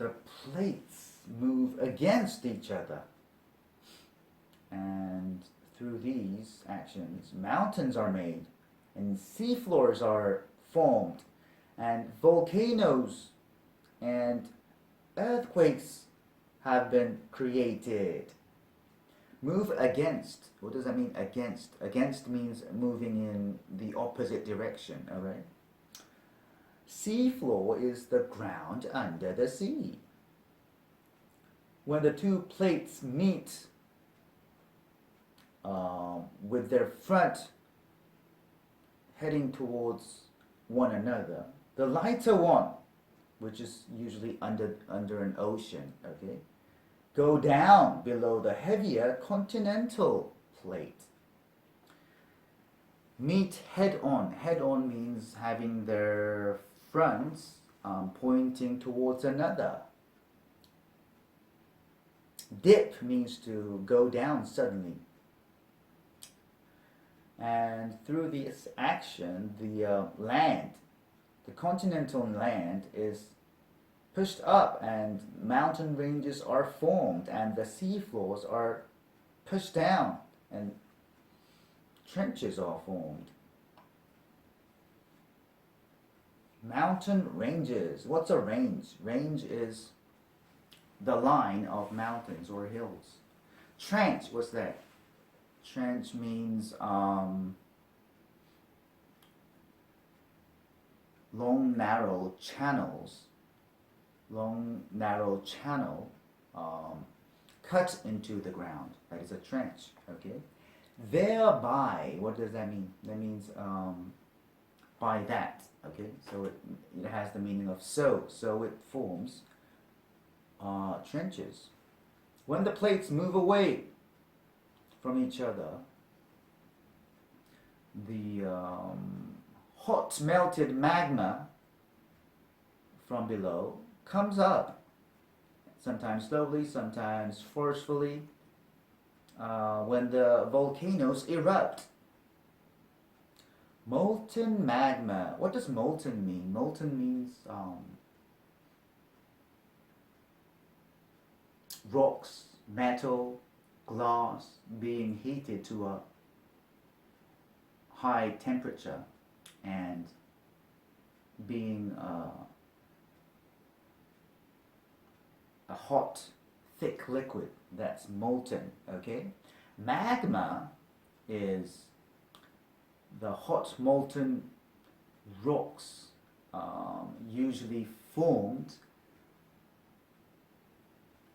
the plates move against each other. And through these actions, mountains are made, and seafloors are formed, and volcanoes and earthquakes have been created. Move against. What does that mean, against? Against means moving in the opposite direction, alright? Seafloor is the ground under the sea. When the two plates meet with their front heading towards one another, the lighter one, which is usually under an ocean, okay, go down below the heavier continental plate. Meet head on. Head on means having their fronts pointing towards another. Dip means to go down suddenly. And through this action, the land, the continental land, is pushed up, and mountain ranges are formed, and the seafloors are pushed down, and trenches are formed. Mountain ranges. What's a range? Range is the line of mountains or hills. Trench, what's that? Trench means long, narrow channels. Long, narrow channel cut into the ground. That is a trench, okay? Thereby, what does that mean? That means by that, okay? So it has the meaning of so. So it forms trenches. When the plates move away from each other, the hot melted magma from below comes up, sometimes slowly, sometimes forcefully, when the volcanoes erupt. Molten magma. What does molten mean? Molten means rocks, metal, glass being heated to a high temperature and being a hot, thick liquid that's molten, okay? Magma is the hot molten rocks usually formed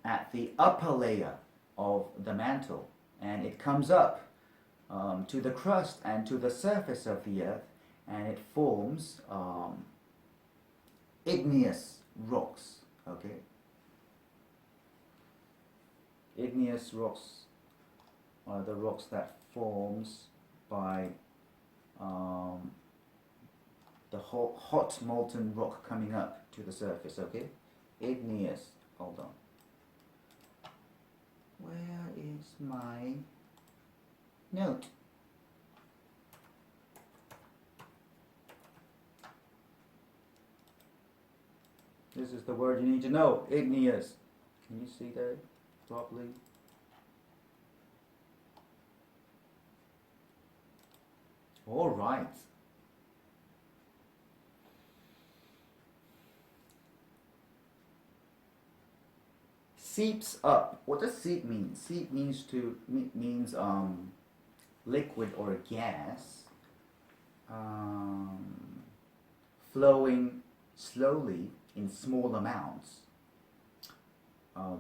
at the upper layer of the mantle, and it comes up to the crust and to the surface of the earth, and it forms igneous rocks, okay? Igneous rocks are the rocks that forms by the hot molten rock coming up to the surface, okay? Igneous. Hold on. Where is my note? This is the word you need to know. Igneous. Can you see that properly? All right. Seeps up. What does seep mean? Seep means liquid or gas flowing slowly in small amounts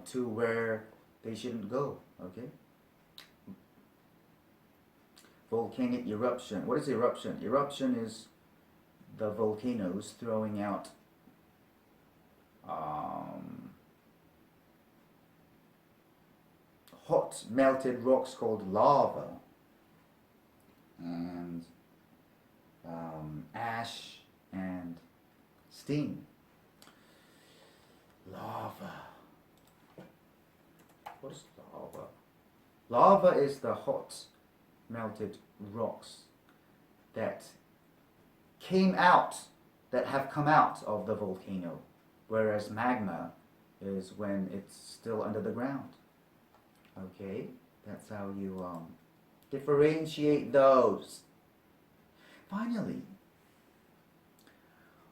to where they shouldn't go. Okay. Volcanic eruption. What is eruption? Eruption is the volcanoes throwing out hot melted rocks called lava, and ash and steam. Lava. What is lava? Lava is the hot melted rocks that came out, that have come out of the volcano, whereas magma is when it's still under the ground. Okay, that's how you differentiate those. Finally,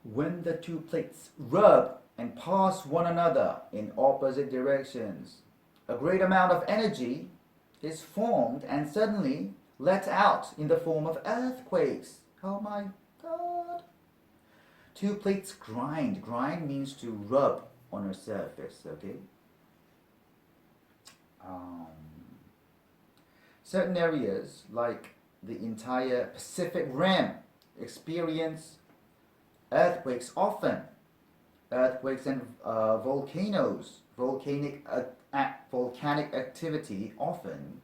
when the two plates rub and pass one another in opposite directions, a great amount of energy is formed and suddenly let out in the form of earthquakes. Oh my god. Two plates grind. Grind means to rub on a surface, okay? Certain areas, like the entire Pacific Rim, experience earthquakes often. Earthquakes and volcanoes, volcanic activity often,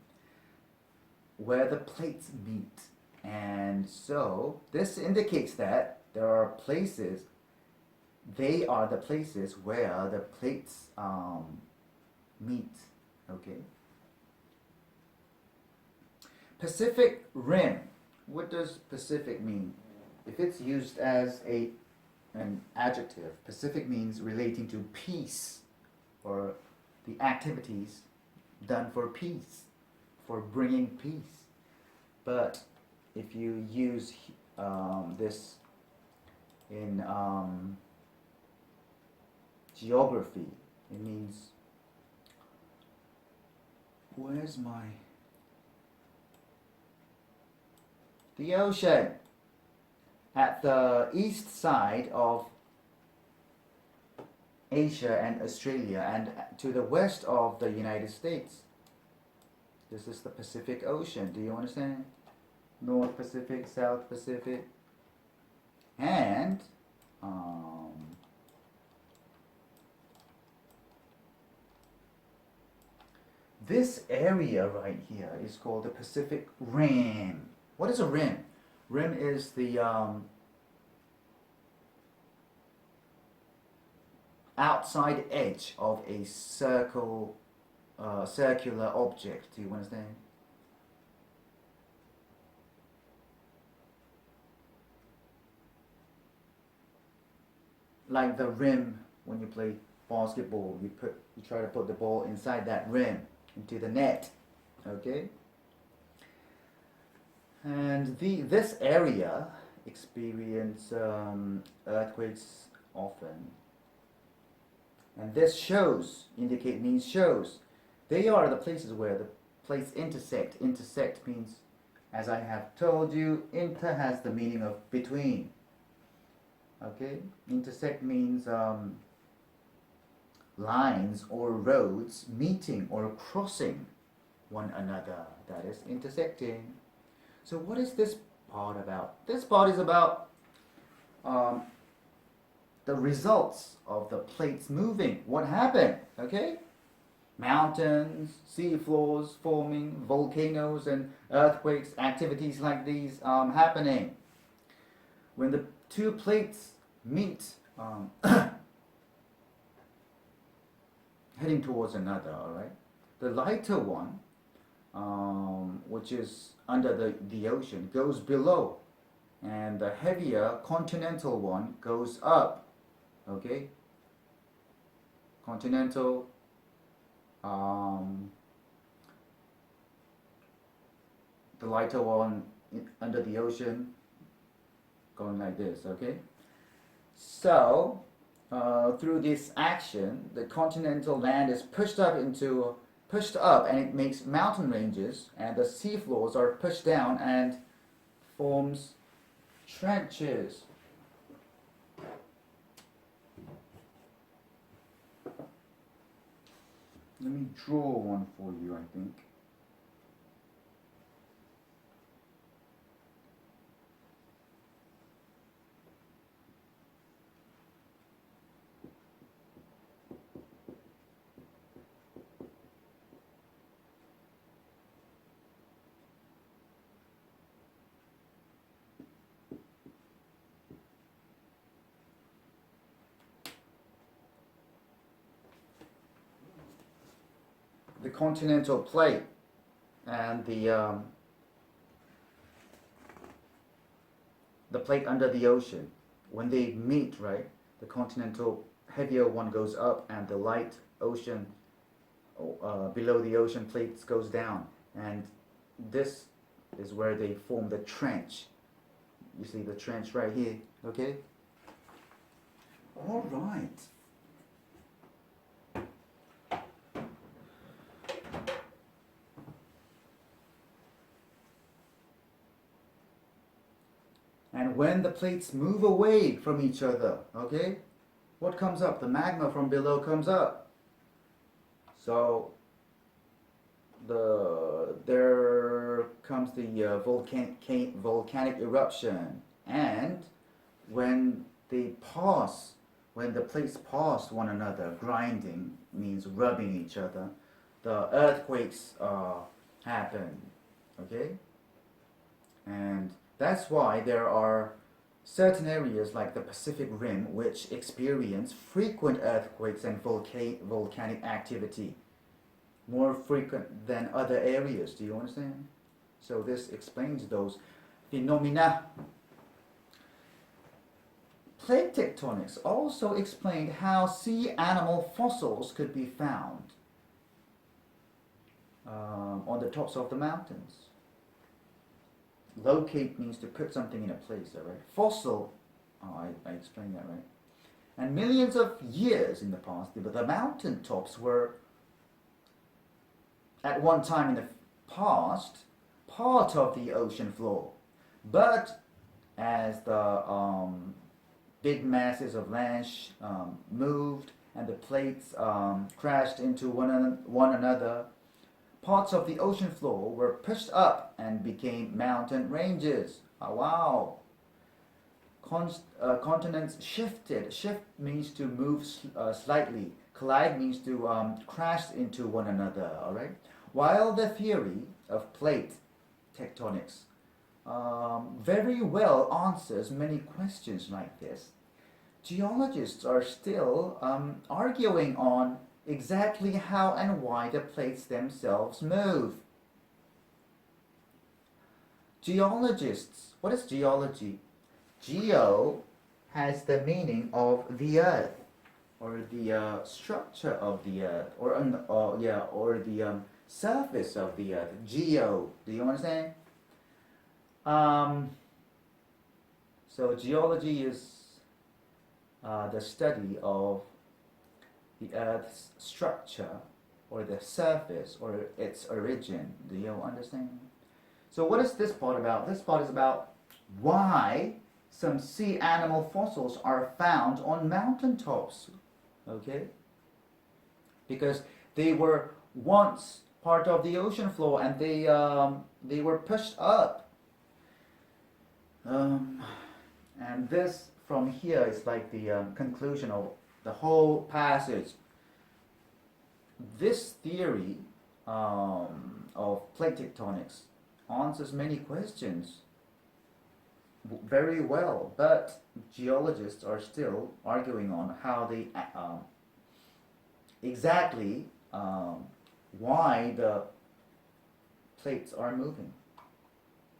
where the plates meet. And so this indicates that there are places, they are the places where the plates meet. Okay. Pacific Rim. What does Pacific mean? If it's used as an adjective, Pacific means relating to peace, or the activities done for peace, for bringing peace. But if you use this in geography, it means, where's my, the ocean at the east side of Asia and Australia, and to the west of the United States. This is the Pacific Ocean. Do you understand? North Pacific, South Pacific. And this area right here is called the Pacific Rim. What is a rim? Rim is the outside edge of a circular object. Do you understand? Like the rim when you play basketball, you try to put the ball inside that rim, into the net. Okay? And this area experience earthquakes often. And this shows, indicate means shows. They are the places where the plates intersect. Intersect means, as I have told you, inter has the meaning of between. Okay? Intersect means lines or roads meeting or crossing one another. That is intersecting. So what is this part about? This part is about the results of the plates moving. What happened? Okay? Mountains, sea floors forming, volcanoes and earthquakes, activities like these happening. When the two plates meet, heading towards another, alright? The lighter one, which is under the ocean, goes below, and the heavier continental one goes up. Okay? Continental, the lighter one under the ocean, going like this. Okay? So through this action, the continental land is pushed up, and it makes mountain ranges, and the seafloors are pushed down and forms trenches. Let me draw one for you, I think. The continental plate and the plate under the ocean, when they meet, right, the continental heavier one goes up and the light ocean below the ocean plates goes down, and this is where they form the trench. You see the trench right here, okay? All right. And when the plates move away from each other, okay, what comes up? The magma from below comes up. So there comes the volcanic eruption, and when they pass, when the plates pass one another, grinding means rubbing each other, the earthquakes happen, okay? And that's why there are certain areas like the Pacific Rim which experience frequent earthquakes and volcanic activity, more frequent than other areas. Do you understand? So this explains those phenomena. Plate tectonics also explained how sea animal fossils could be found on the tops of the mountains. Locate means to put something in a place, all right? Fossil, I explained that, right? And millions of years in the past, the mountain tops were, at one time in the past, part of the ocean floor. But as the big masses of land moved and the plates crashed into one another, parts of the ocean floor were pushed up and became mountain ranges. Oh, wow. Continents shifted. Shift means to move slightly. Collide means to crash into one another, all right? While the theory of plate tectonics very well answers many questions like this, geologists are still arguing on exactly how and why the plates themselves move. Geologists, what is geology? Geo has the meaning of the earth, or the structure of the earth, or the surface of the earth. Geo, do you understand? So geology is the study of the earth's structure, or the surface, or its origin. Do you understand? So what is this part about? This part is about why some sea animal fossils are found on mountain tops. Okay? Because they were once part of the ocean floor and they were pushed up. And this from here is like the conclusion of the whole passage. This theory of plate tectonics answers many questions very well, but geologists are still arguing on how they exactly why the plates are moving.